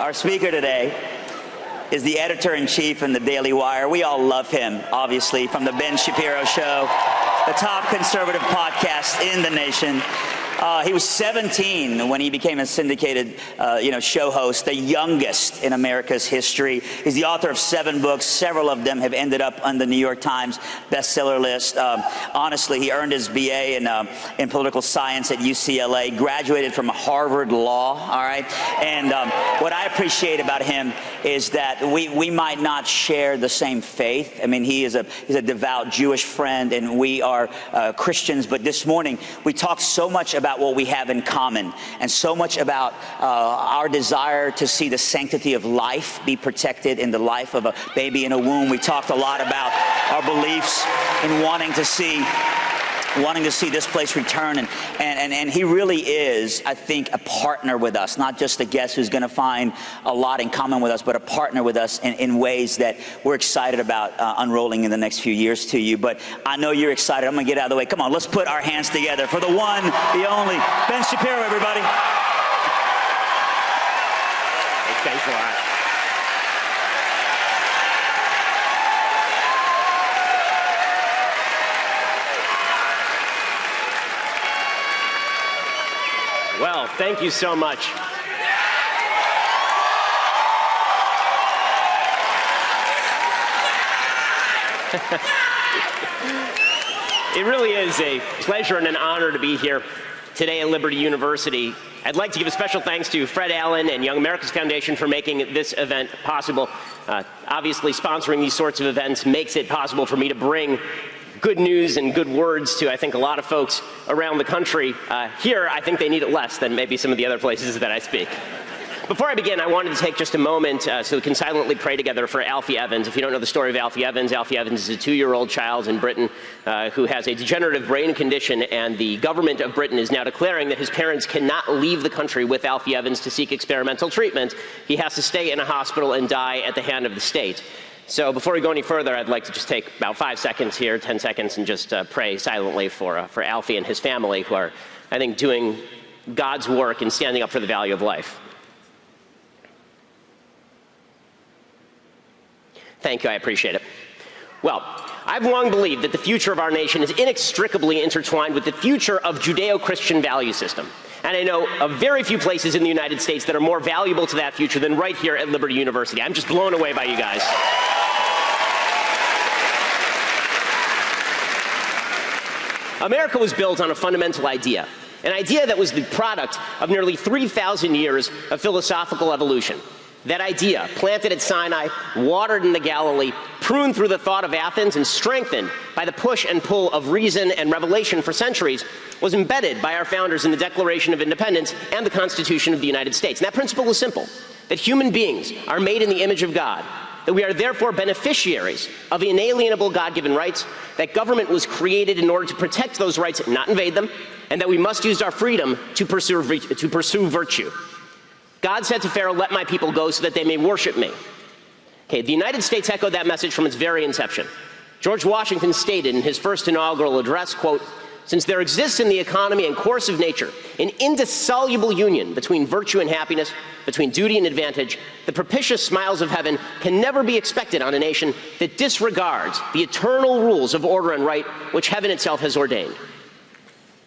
Our speaker today is the editor-in-chief in the Daily Wire. We all love him, obviously, from the Ben Shapiro Show, the top conservative podcast in the nation. He was 17 when he became a syndicated, show host, the youngest in America's history. He's the author of 7 books. Several of them have ended up on the New York Times bestseller list. Honestly, he earned his BA in political science at UCLA, graduated from Harvard Law, all right? And what I appreciate about him is that we might not share the same faith. I mean, he's a devout Jewish friend, and we are Christians. But this morning, we talked so much about what we have in common, and so much about our desire to see the sanctity of life be protected in the life of a baby in a womb. We talked a lot about our beliefs in wanting to see this place return, and he really is, I think, a partner with us, not just a guest who's going to find a lot in common with us, but a partner with us in ways that we're excited about unrolling in the next few years to you. But I know you're excited. I'm going to get out of the way. Come on, let's put our hands together for the one, the only, Ben Shapiro, everybody. Thanks a lot. Well, thank you so much. It really is a pleasure and an honor to be here today at Liberty University. I'd like to give a special thanks to Fred Allen and Young America's Foundation for making this event possible. Obviously, sponsoring these sorts of events makes it possible for me to bring good news and good words to, I think, a lot of folks around the country. Here, I think they need it less than maybe some of the other places that I speak. Before I begin, I wanted to take just a moment so we can silently pray together for Alfie Evans. If you don't know the story of Alfie Evans is a 2-year-old child in Britain who has a degenerative brain condition, and the government of Britain is now declaring that his parents cannot leave the country with Alfie Evans to seek experimental treatment. He has to stay in a hospital and die at the hand of the state. So before we go any further, I'd like to just take about 5 seconds here, 10 seconds, and just pray silently for Alfie and his family, who are, I think, doing God's work and standing up for the value of life. Thank you, I appreciate it. Well, I've long believed that the future of our nation is inextricably intertwined with the future of Judeo-Christian value system. And I know of very few places in the United States that are more valuable to that future than right here at Liberty University. I'm just blown away by you guys. America was built on a fundamental idea, an idea that was the product of nearly 3,000 years of philosophical evolution. That idea, planted at Sinai, watered in the Galilee, pruned through the thought of Athens, and strengthened by the push and pull of reason and revelation for centuries, was embedded by our founders in the Declaration of Independence and the Constitution of the United States. And that principle is simple, that human beings are made in the image of God, that we are therefore beneficiaries of inalienable God-given rights, that government was created in order to protect those rights and not invade them, and that we must use our freedom to pursue virtue. God said to Pharaoh, "Let my people go so that they may worship me." Okay, the United States echoed that message from its very inception. George Washington stated in his first inaugural address, quote, "Since there exists in the economy and course of nature an indissoluble union between virtue and happiness, between duty and advantage, the propitious smiles of heaven can never be expected on a nation that disregards the eternal rules of order and right which heaven itself has ordained."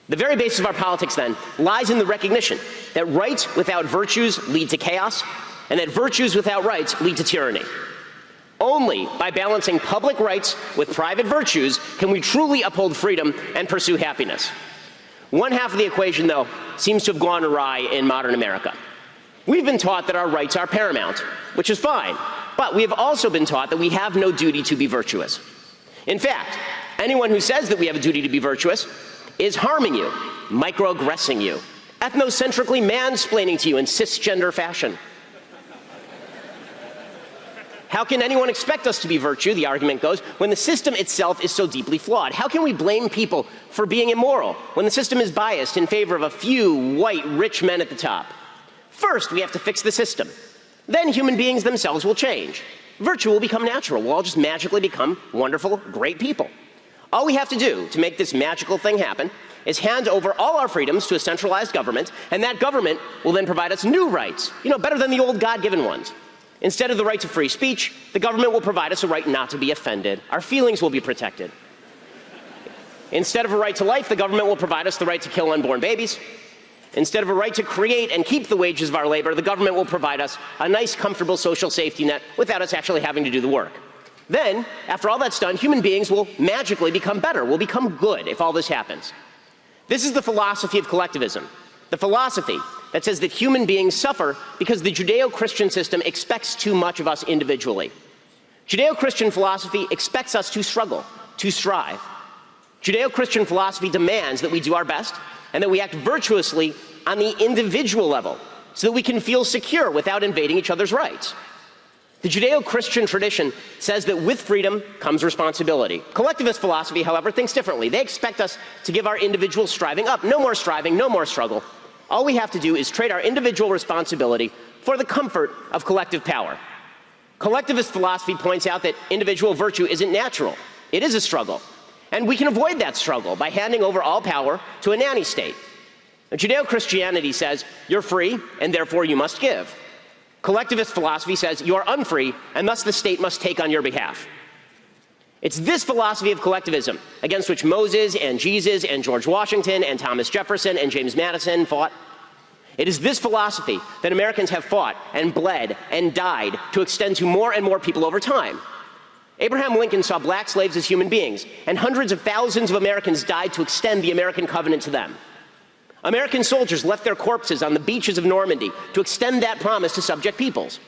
The very basis of our politics, then, lies in the recognition that rights without virtues lead to chaos, and that virtues without rights lead to tyranny. Only by balancing public rights with private virtues can we truly uphold freedom and pursue happiness. One half of the equation, though, seems to have gone awry in modern America. We've been taught that our rights are paramount, which is fine, but we have also been taught that we have no duty to be virtuous. In fact, anyone who says that we have a duty to be virtuous is harming you, microaggressing you, ethnocentrically mansplaining to you in cisgender fashion. How can anyone expect us to be virtue, the argument goes, when the system itself is so deeply flawed? How can we blame people for being immoral when the system is biased in favor of a few white, rich men at the top? First, we have to fix the system. Then human beings themselves will change. Virtue will become natural. We'll all just magically become wonderful, great people. All we have to do to make this magical thing happen is hand over all our freedoms to a centralized government, and that government will then provide us new rights, better than the old God-given ones. Instead of the right to free speech, the government will provide us a right not to be offended. Our feelings will be protected. Instead of a right to life, the government will provide us the right to kill unborn babies. Instead of a right to create and keep the wages of our labor, the government will provide us a nice, comfortable social safety net without us actually having to do the work. Then, after all that's done, human beings will magically become better, will become good if all this happens. This is the philosophy of collectivism, the philosophy that says that human beings suffer because the Judeo-Christian system expects too much of us individually. Judeo-Christian philosophy expects us to struggle, to strive. Judeo-Christian philosophy demands that we do our best and that we act virtuously on the individual level so that we can feel secure without invading each other's rights. The Judeo-Christian tradition says that with freedom comes responsibility. Collectivist philosophy, however, thinks differently. They expect us to give our individual striving up. No more striving, no more struggle. All we have to do is trade our individual responsibility for the comfort of collective power. Collectivist philosophy points out that individual virtue isn't natural. It is a struggle. And we can avoid that struggle by handing over all power to a nanny state. Now, Judeo-Christianity says you're free and therefore you must give. Collectivist philosophy says you are unfree and thus the state must take on your behalf. It's this philosophy of collectivism against which Moses and Jesus and George Washington and Thomas Jefferson and James Madison fought. It is this philosophy that Americans have fought and bled and died to extend to more and more people over time. Abraham Lincoln saw black slaves as human beings, and hundreds of thousands of Americans died to extend the American covenant to them. American soldiers left their corpses on the beaches of Normandy to extend that promise to subject peoples.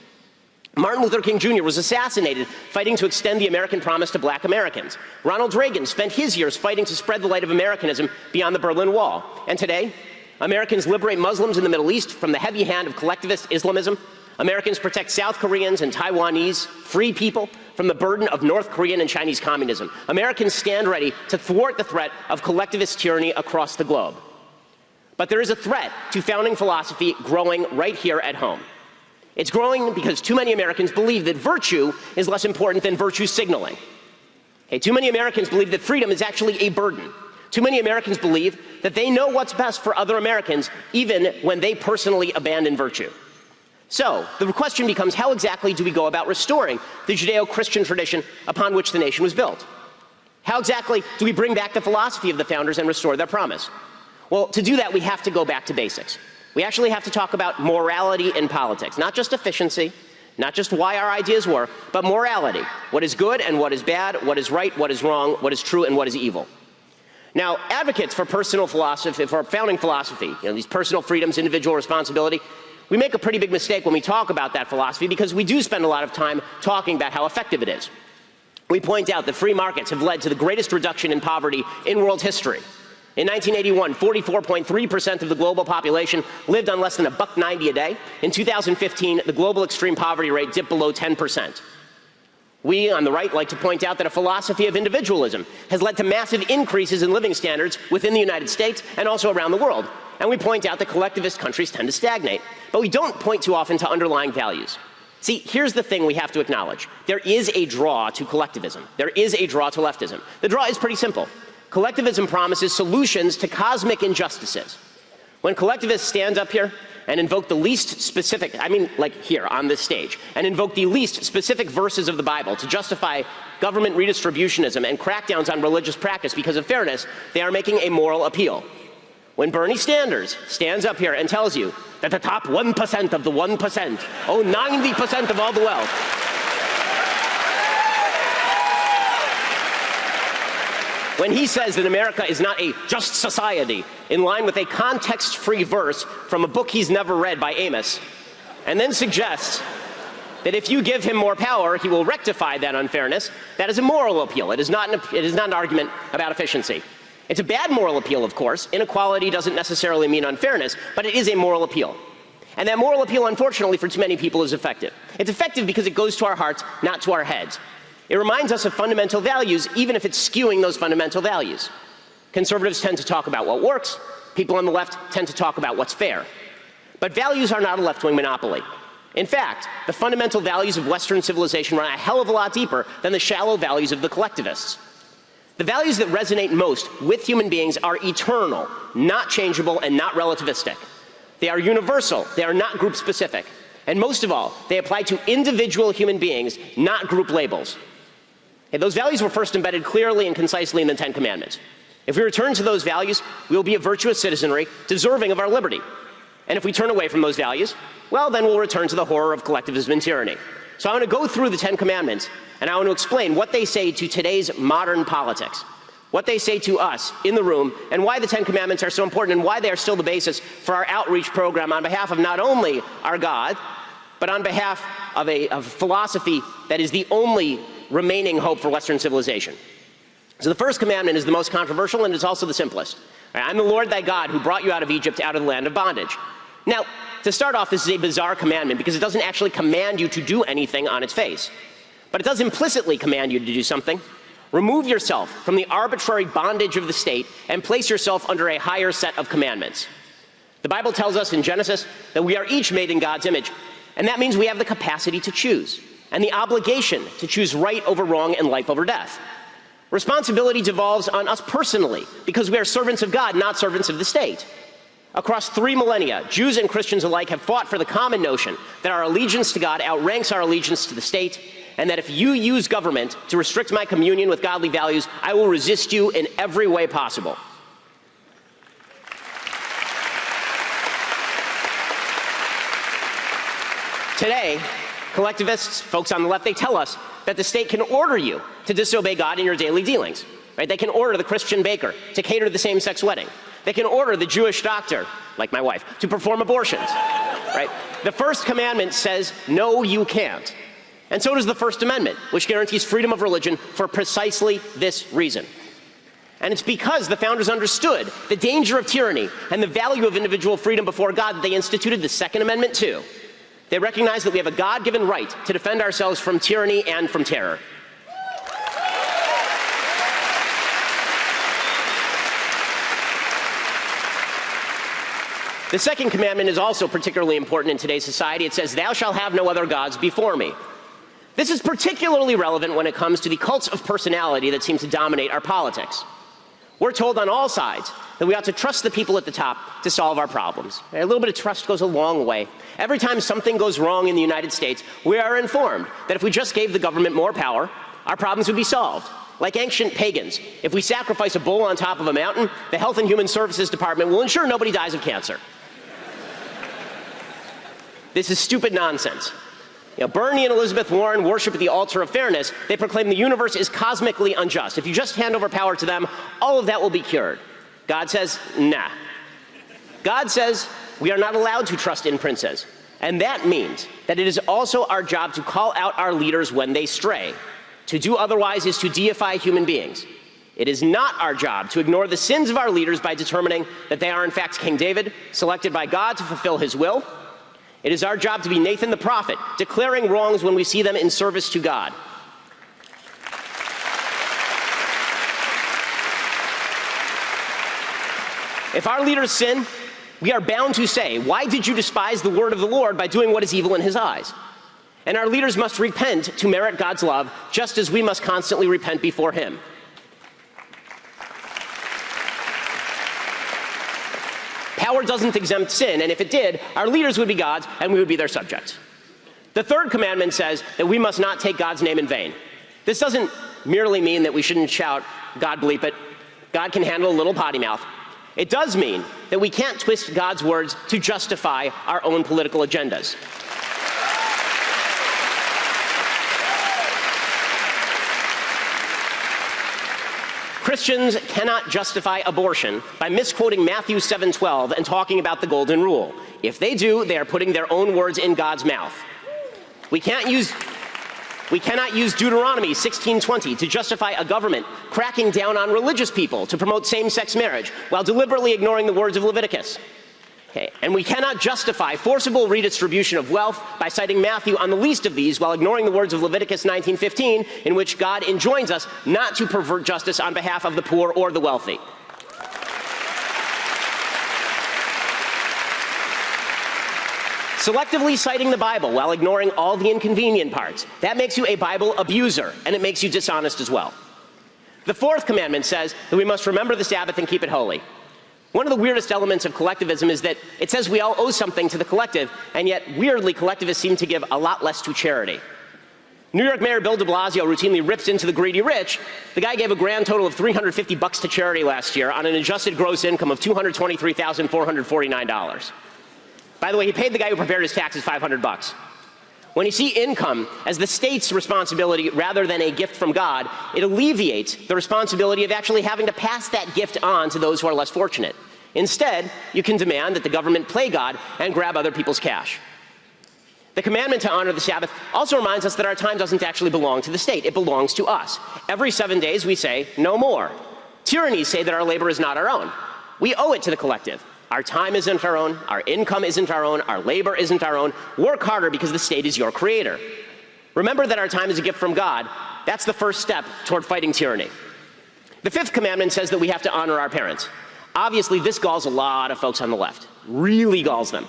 Martin Luther King Jr. was assassinated fighting to extend the American promise to black Americans. Ronald Reagan spent his years fighting to spread the light of Americanism beyond the Berlin Wall. And today, Americans liberate Muslims in the Middle East from the heavy hand of collectivist Islamism. Americans protect South Koreans and Taiwanese, free people, from the burden of North Korean and Chinese communism. Americans stand ready to thwart the threat of collectivist tyranny across the globe. But there is a threat to founding philosophy growing right here at home. It's growing because too many Americans believe that virtue is less important than virtue signaling. Okay, too many Americans believe that freedom is actually a burden. Too many Americans believe that they know what's best for other Americans, even when they personally abandon virtue. So, the question becomes, how exactly do we go about restoring the Judeo-Christian tradition upon which the nation was built? How exactly do we bring back the philosophy of the founders and restore their promise? Well, to do that, we have to go back to basics. We actually have to talk about morality in politics, not just efficiency, not just why our ideas work, but morality. What is good and what is bad, what is right, what is wrong, what is true and what is evil. Now, advocates for personal philosophy, for founding philosophy, these personal freedoms, individual responsibility, we make a pretty big mistake when we talk about that philosophy because we do spend a lot of time talking about how effective it is. We point out that free markets have led to the greatest reduction in poverty in world history. In 1981, 44.3% of the global population lived on less than $1.90 a day. In 2015, the global extreme poverty rate dipped below 10%. We, on the right, like to point out that a philosophy of individualism has led to massive increases in living standards within the United States and also around the world. And we point out that collectivist countries tend to stagnate. But we don't point too often to underlying values. See, here's the thing we have to acknowledge. There is a draw to collectivism. There is a draw to leftism. The draw is pretty simple. Collectivism promises solutions to cosmic injustices. When collectivists stand up here and invoke the least specific, I mean like here on this stage, and invoke the least specific verses of the Bible to justify government redistributionism and crackdowns on religious practice because of fairness, they are making a moral appeal. When Bernie Sanders stands up here and tells you that the top 1% of the 1% own 90% of all the wealth, when he says that America is not a just society in line with a context-free verse from a book he's never read by Amos, and then suggests that if you give him more power, he will rectify that unfairness, that is a moral appeal. It is not an argument about efficiency. It's a bad moral appeal, of course. Inequality doesn't necessarily mean unfairness, but it is a moral appeal. And that moral appeal, unfortunately, for too many people is effective. It's effective because it goes to our hearts, not to our heads. It reminds us of fundamental values, even if it's skewing those fundamental values. Conservatives tend to talk about what works. People on the left tend to talk about what's fair. But values are not a left-wing monopoly. In fact, the fundamental values of Western civilization run a hell of a lot deeper than the shallow values of the collectivists. The values that resonate most with human beings are eternal, not changeable, and not relativistic. They are universal. They are not group-specific. And most of all, they apply to individual human beings, not group labels. And those values were first embedded clearly and concisely in the Ten Commandments. If we return to those values, we will be a virtuous citizenry deserving of our liberty. And if we turn away from those values, well, then we'll return to the horror of collectivism and tyranny. So I want to go through the Ten Commandments, and I want to explain what they say to today's modern politics, what they say to us in the room, and why the Ten Commandments are so important, and why they are still the basis for our outreach program on behalf of not only our God, but on behalf of a philosophy that is the only remaining hope for Western civilization. So the first commandment is the most controversial, and it's also the simplest. I'm the Lord thy God who brought you out of Egypt, out of the land of bondage. Now, to start off, this is a bizarre commandment because it doesn't actually command you to do anything on its face. But it does implicitly command you to do something. Remove yourself from the arbitrary bondage of the state and place yourself under a higher set of commandments. The Bible tells us in Genesis that we are each made in God's image, and that means we have the capacity to choose and the obligation to choose right over wrong and life over death. Responsibility devolves on us personally because we are servants of God, not servants of the state. Across 3 millennia, Jews and Christians alike have fought for the common notion that our allegiance to God outranks our allegiance to the state, and that if you use government to restrict my communion with godly values, I will resist you in every way possible. Today, collectivists, folks on the left, they tell us that the state can order you to disobey God in your daily dealings. Right? They can order the Christian baker to cater to the same-sex wedding. They can order the Jewish doctor, like my wife, to perform abortions. Right? The first commandment says, no, you can't. And so does the First Amendment, which guarantees freedom of religion for precisely this reason. And it's because the founders understood the danger of tyranny and the value of individual freedom before God that they instituted the Second Amendment too. They recognize that we have a God-given right to defend ourselves from tyranny and from terror. The second commandment is also particularly important in today's society. It says, thou shalt have no other gods before me. This is particularly relevant when it comes to the cults of personality that seem to dominate our politics. We're told on all sides that we ought to trust the people at the top to solve our problems. A little bit of trust goes a long way. Every time something goes wrong in the United States, we are informed that if we just gave the government more power, our problems would be solved. Like ancient pagans, if we sacrifice a bull on top of a mountain, the Health and Human Services Department will ensure nobody dies of cancer. This is stupid nonsense. Bernie and Elizabeth Warren worship at the altar of fairness. They proclaim the universe is cosmically unjust. If you just hand over power to them, all of that will be cured. God says, nah. God says we are not allowed to trust in princes. And that means that it is also our job to call out our leaders when they stray. To do otherwise is to deify human beings. It is not our job to ignore the sins of our leaders by determining that they are in fact King David, selected by God to fulfill his will. It is our job to be Nathan the prophet, declaring wrongs when we see them in service to God. If our leaders sin, we are bound to say, why did you despise the word of the Lord by doing what is evil in his eyes? And our leaders must repent to merit God's love, just as we must constantly repent before him. Power doesn't exempt sin, and if it did, our leaders would be gods and we would be their subjects. The third commandment says that we must not take God's name in vain. This doesn't merely mean that we shouldn't shout, God bleep it, God can handle a little potty mouth. It does mean that we can't twist God's words to justify our own political agendas. Christians cannot justify abortion by misquoting Matthew 7:12 and talking about the golden rule. If they do, they are putting their own words in God's mouth. We cannot use Deuteronomy 16:20 to justify a government cracking down on religious people to promote same-sex marriage while deliberately ignoring the words of Leviticus. Okay. And we cannot justify forcible redistribution of wealth by citing Matthew on the least of these while ignoring the words of Leviticus 19:15, in which God enjoins us not to pervert justice on behalf of the poor or the wealthy. Selectively citing the Bible while ignoring all the inconvenient parts, that makes you a Bible abuser, and it makes you dishonest as well. The fourth commandment says that we must remember the Sabbath and keep it holy. One of the weirdest elements of collectivism is that it says we all owe something to the collective, and yet, weirdly, collectivists seem to give a lot less to charity. New York Mayor Bill de Blasio routinely rips into the greedy rich. The guy gave a grand total of $350 to charity last year on an adjusted gross income of $223,449. By the way, he paid the guy who prepared his taxes $500. When you see income as the state's responsibility rather than a gift from God, it alleviates the responsibility of actually having to pass that gift on to those who are less fortunate. Instead, you can demand that the government play God and grab other people's cash. The commandment to honor the Sabbath also reminds us that our time doesn't actually belong to the state. It belongs to us. Every 7 days we say, no more. Tyrannies say that our labor is not our own. We owe it to the collective. Our time isn't our own, our income isn't our own, our labor isn't our own. Work harder because the state is your creator. Remember that our time is a gift from God. That's the first step toward fighting tyranny. The fifth commandment says that we have to honor our parents. Obviously, this galls a lot of folks on the left. Really galls them.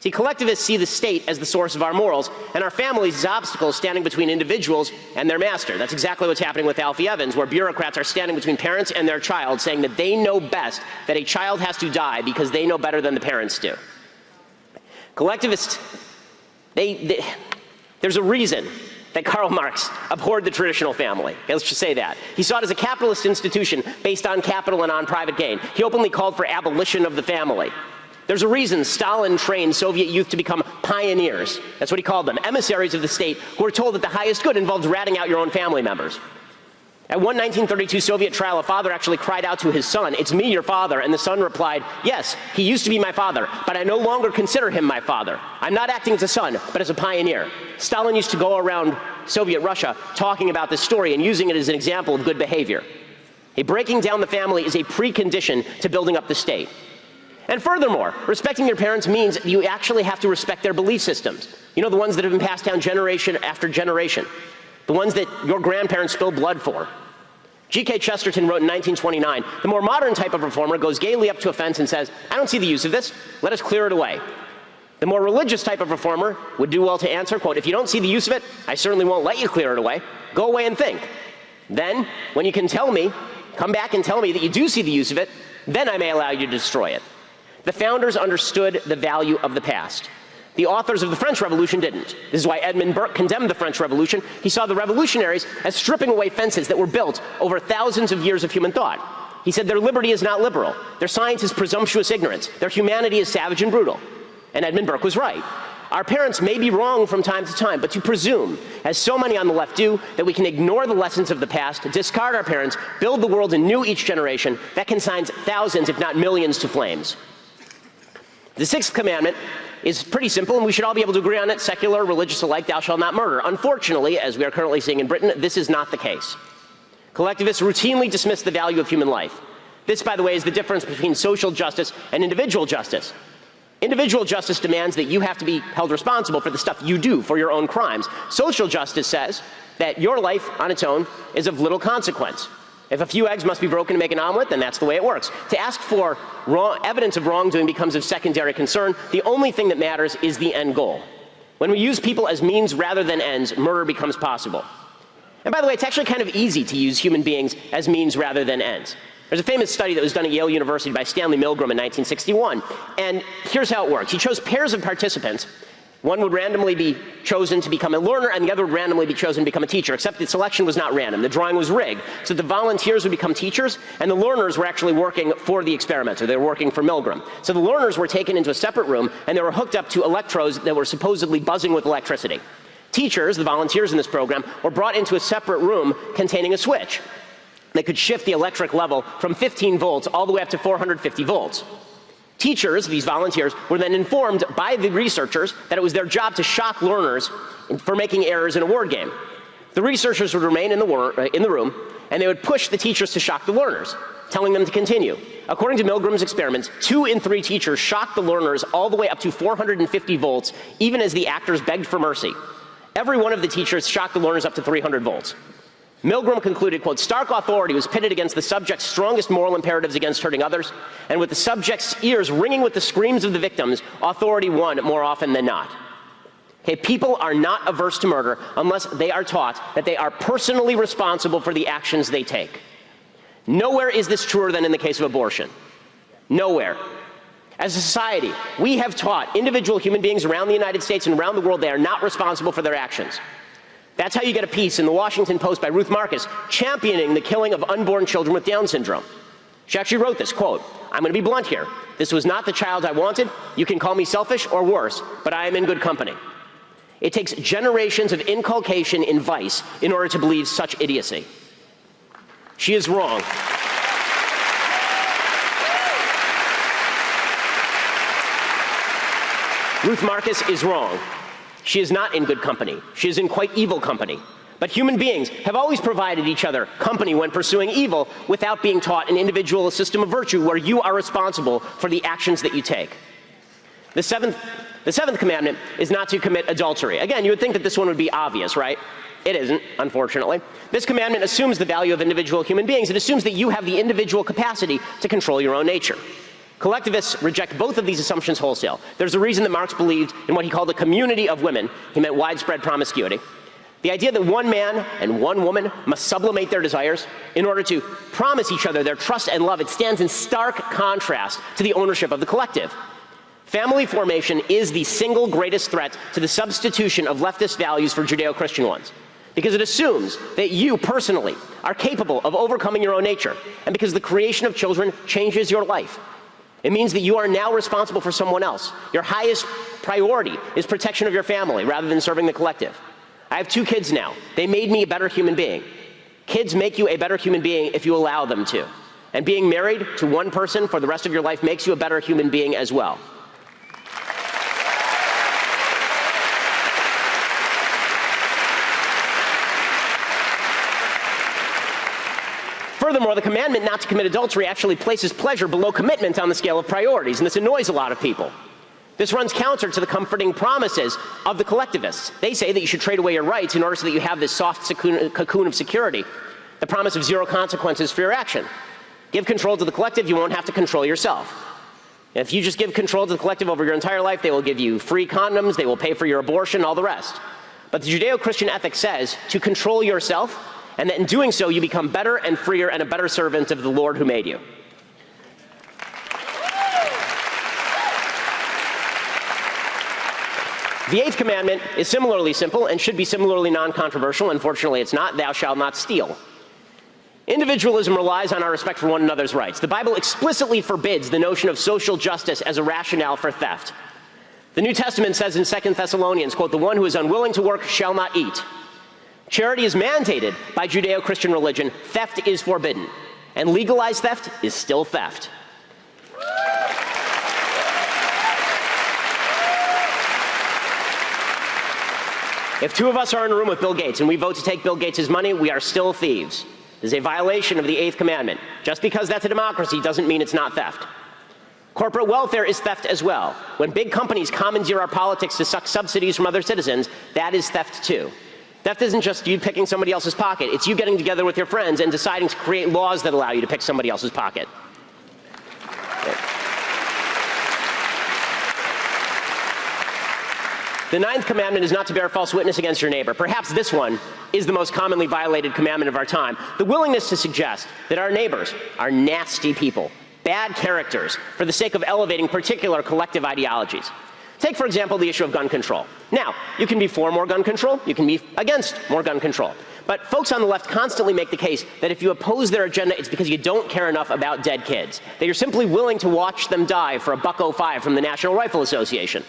See, collectivists see the state as the source of our morals, and our families as obstacles standing between individuals and their master. That's exactly what's happening with Alfie Evans, where bureaucrats are standing between parents and their child, saying that they know best, that a child has to die because they know better than the parents do. Collectivists, there's a reason that Karl Marx abhorred the traditional family. Okay, let's just say that. He saw it as a capitalist institution based on capital and on private gain. He openly called for abolition of the family. There's a reason Stalin trained Soviet youth to become pioneers. That's what he called them, emissaries of the state who were told that the highest good involved ratting out your own family members. At one 1932 Soviet trial, a father actually cried out to his son, "It's me, your father," and the son replied, "Yes, he used to be my father, but I no longer consider him my father. I'm not acting as a son, but as a pioneer." Stalin used to go around Soviet Russia talking about this story and using it as an example of good behavior. Breaking down the family is a precondition to building up the state. And furthermore, respecting your parents means you actually have to respect their belief systems. You know, the ones that have been passed down generation after generation. The ones that your grandparents spilled blood for. G.K. Chesterton wrote in 1929, "The more modern type of reformer goes gaily up to a fence and says, 'I don't see the use of this. Let us clear it away.' The more religious type of reformer would do well to answer, quote, 'If you don't see the use of it, I certainly won't let you clear it away. Go away and think. Then, when you can tell me, come back and tell me that you do see the use of it, then I may allow you to destroy it.'" The founders understood the value of the past. The authors of the French Revolution didn't. This is why Edmund Burke condemned the French Revolution. He saw the revolutionaries as stripping away fences that were built over thousands of years of human thought. He said their liberty is not liberal, their science is presumptuous ignorance, their humanity is savage and brutal. And Edmund Burke was right. Our parents may be wrong from time to time, but to presume, as so many on the left do, that we can ignore the lessons of the past, discard our parents, build the world anew each generation, that consigns thousands, if not millions, to flames. The sixth commandment is pretty simple, and we should all be able to agree on it, secular, religious alike, thou shalt not murder. Unfortunately, as we are currently seeing in Britain, this is not the case. Collectivists routinely dismiss the value of human life. This, by the way, is the difference between social justice and individual justice. Individual justice demands that you have to be held responsible for the stuff you do, for your own crimes. Social justice says that your life on its own is of little consequence. If a few eggs must be broken to make an omelet, then that's the way it works. To ask for evidence of wrongdoing becomes of secondary concern. The only thing that matters is the end goal. When we use people as means rather than ends, murder becomes possible. And by the way, it's actually kind of easy to use human beings as means rather than ends. There's a famous study that was done at Yale University by Stanley Milgram in 1961. And here's how it works. He chose pairs of participants. One would randomly be chosen to become a learner, and the other would randomly be chosen to become a teacher, except the selection was not random. The drawing was rigged. So the volunteers would become teachers, and the learners were actually working for the experimenter. They were working for Milgram. So the learners were taken into a separate room, and they were hooked up to electrodes that were supposedly buzzing with electricity. Teachers, the volunteers in this program, were brought into a separate room containing a switch. They could shift the electric level from 15 volts all the way up to 450 volts. Teachers, these volunteers, were then informed by the researchers that it was their job to shock learners for making errors in a word game. The researchers would remain in the room, and they would push the teachers to shock the learners, telling them to continue. According to Milgram's experiments, 2 in 3 teachers shocked the learners all the way up to 450 volts, even as the actors begged for mercy. Every one of the teachers shocked the learners up to 300 volts. Milgram concluded, quote, "Stark authority was pitted against the subject's strongest moral imperatives against hurting others, and with the subject's ears ringing with the screams of the victims, authority won more often than not." Okay, people are not averse to murder unless they are taught that they are personally responsible for the actions they take. Nowhere is this truer than in the case of abortion. Nowhere. As a society, we have taught individual human beings around the United States and around the world they are not responsible for their actions. That's how you get a piece in the Washington Post by Ruth Marcus championing the killing of unborn children with Down syndrome. She actually wrote this, quote, "I'm going to be blunt here. This was not the child I wanted. You can call me selfish or worse, but I am in good company." It takes generations of inculcation in vice in order to believe such idiocy. She is wrong. Ruth Marcus is wrong. She is not in good company. She is in quite evil company. But human beings have always provided each other company when pursuing evil without being taught an individual system of virtue where you are responsible for the actions that you take. The seventh commandment is not to commit adultery. Again, you would think that this one would be obvious, right? It isn't, unfortunately. This commandment assumes the value of individual human beings. It assumes that you have the individual capacity to control your own nature. Collectivists reject both of these assumptions wholesale. There's a reason that Marx believed in what he called a community of women. He meant widespread promiscuity. The idea that one man and one woman must sublimate their desires in order to promise each other their trust and love, it stands in stark contrast to the ownership of the collective. Family formation is the single greatest threat to the substitution of leftist values for Judeo-Christian ones, because it assumes that you personally are capable of overcoming your own nature, and because the creation of children changes your life. It means that you are now responsible for someone else. Your highest priority is protection of your family rather than serving the collective. I have 2 kids now. They made me a better human being. Kids make you a better human being if you allow them to. And being married to one person for the rest of your life makes you a better human being as well. Furthermore, the commandment not to commit adultery actually places pleasure below commitment on the scale of priorities, and this annoys a lot of people. This runs counter to the comforting promises of the collectivists. They say that you should trade away your rights in order so that you have this soft cocoon of security, the promise of zero consequences for your action. Give control to the collective, you won't have to control yourself. And if you just give control to the collective over your entire life, they will give you free condoms, they will pay for your abortion, all the rest. But the Judeo-Christian ethic says to control yourself, and that in doing so, you become better and freer and a better servant of the Lord who made you. The 8th commandment is similarly simple and should be similarly non-controversial. Unfortunately, it's not. Thou shalt not steal. Individualism relies on our respect for one another's rights. The Bible explicitly forbids the notion of social justice as a rationale for theft. The New Testament says in 2 Thessalonians, quote, "The one who is unwilling to work shall not eat." Charity is mandated by Judeo-Christian religion. Theft is forbidden. And legalized theft is still theft. If 2 of us are in a room with Bill Gates and we vote to take Bill Gates' money, we are still thieves. It is a violation of the 8th commandment. Just because that's a democracy doesn't mean it's not theft. Corporate welfare is theft as well. When big companies commandeer our politics to suck subsidies from other citizens, that is theft too. Theft isn't just you picking somebody else's pocket. It's you getting together with your friends and deciding to create laws that allow you to pick somebody else's pocket. The 9th commandment is not to bear false witness against your neighbor. Perhaps this one is the most commonly violated commandment of our time. The willingness to suggest that our neighbors are nasty people, bad characters, for the sake of elevating particular collective ideologies. Take, for example, the issue of gun control. Now, you can be for more gun control, you can be against more gun control. But folks on the left constantly make the case that if you oppose their agenda, it's because you don't care enough about dead kids, that you're simply willing to watch them die for $1.05 from the National Rifle Association.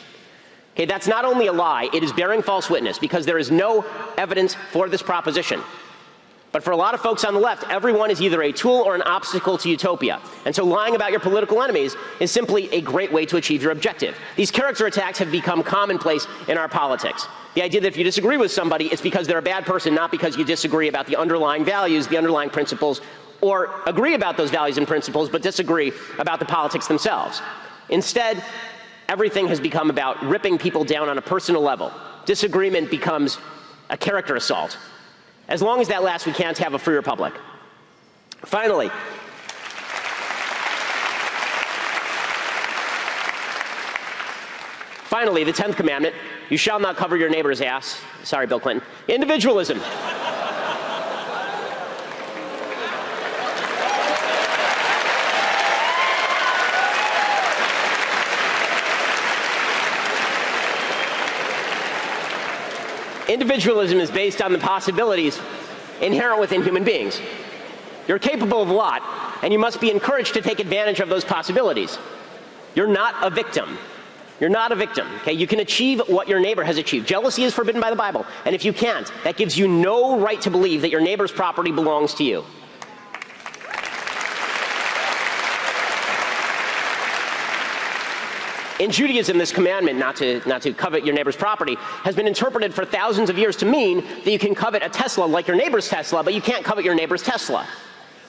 Okay, that's not only a lie, it is bearing false witness, because there is no evidence for this proposition. But for a lot of folks on the left, everyone is either a tool or an obstacle to utopia. And so lying about your political enemies is simply a great way to achieve your objective. These character attacks have become commonplace in our politics. The idea that if you disagree with somebody, it's because they're a bad person, not because you disagree about the underlying values, the underlying principles, or agree about those values and principles, but disagree about the politics themselves. Instead, everything has become about ripping people down on a personal level. Disagreement becomes a character assault. As long as that lasts, we can't have a free republic. Finally, the 10th commandment, you shall not cover your neighbor's ass. Sorry, Bill Clinton. Individualism. Individualism is based on the possibilities inherent within human beings. You're capable of a lot, and you must be encouraged to take advantage of those possibilities. You're not a victim. You're not a victim, okay? You can achieve what your neighbor has achieved. Jealousy is forbidden by the Bible, and if you can't, that gives you no right to believe that your neighbor's property belongs to you. In Judaism, this commandment not to covet your neighbor's property has been interpreted for thousands of years to mean that you can covet a Tesla like your neighbor's Tesla, but you can't covet your neighbor's Tesla,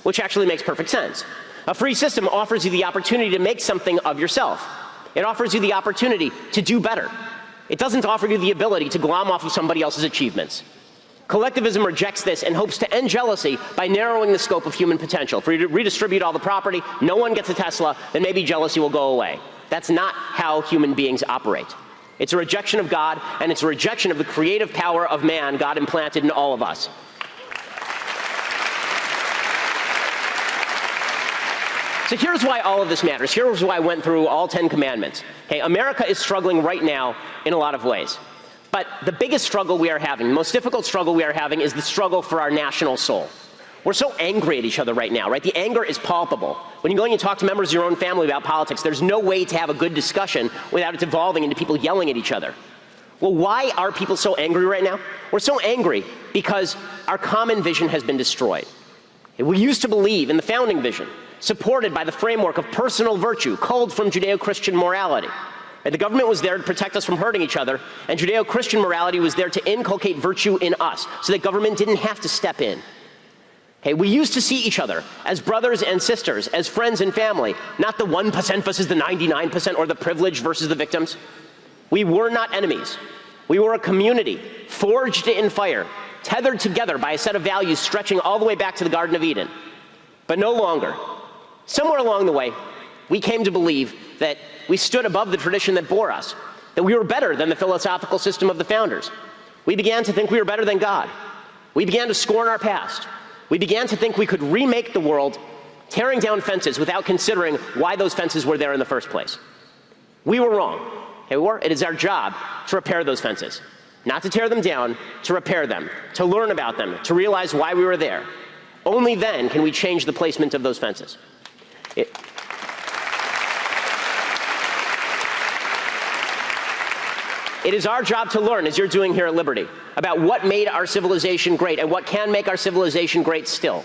which actually makes perfect sense. A free system offers you the opportunity to make something of yourself. It offers you the opportunity to do better. It doesn't offer you the ability to glom off of somebody else's achievements. Collectivism rejects this and hopes to end jealousy by narrowing the scope of human potential. If we redistribute all the property, no one gets a Tesla, then maybe jealousy will go away. That's not how human beings operate. It's a rejection of God, and it's a rejection of the creative power of man God implanted in all of us. So here's why all of this matters. Here's why I went through all 10 commandments. Okay, America is struggling right now in a lot of ways. But the biggest struggle we are having, the most difficult struggle we are having, is the struggle for our national soul. We're so angry at each other right now, right? The anger is palpable. When you go and you talk to members of your own family about politics, there's no way to have a good discussion without it devolving into people yelling at each other. Well, why are people so angry right now? We're so angry because our common vision has been destroyed. We used to believe in the founding vision, supported by the framework of personal virtue, culled from Judeo-Christian morality. And the government was there to protect us from hurting each other, and Judeo-Christian morality was there to inculcate virtue in us, so that government didn't have to step in. Okay, we used to see each other as brothers and sisters, as friends and family, not the 1% versus the 99% or the privileged versus the victims. We were not enemies. We were a community forged in fire, tethered together by a set of values stretching all the way back to the Garden of Eden. But no longer. Somewhere along the way, we came to believe that we stood above the tradition that bore us, that we were better than the philosophical system of the founders. We began to think we were better than God. We began to scorn our past. We began to think we could remake the world, tearing down fences without considering why those fences were there in the first place. We were wrong. Okay, it is our job to repair those fences. Not to tear them down, to repair them, to learn about them, to realize why we were there. Only then can we change the placement of those fences. It is our job to learn, as you're doing here at Liberty, about what made our civilization great and what can make our civilization great still.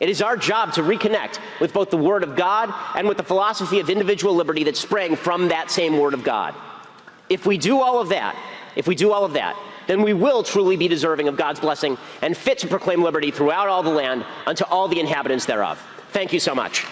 It is our job to reconnect with both the Word of God and with the philosophy of individual liberty that sprang from that same Word of God. If we do all of that, then we will truly be deserving of God's blessing and fit to proclaim liberty throughout all the land unto all the inhabitants thereof. Thank you so much.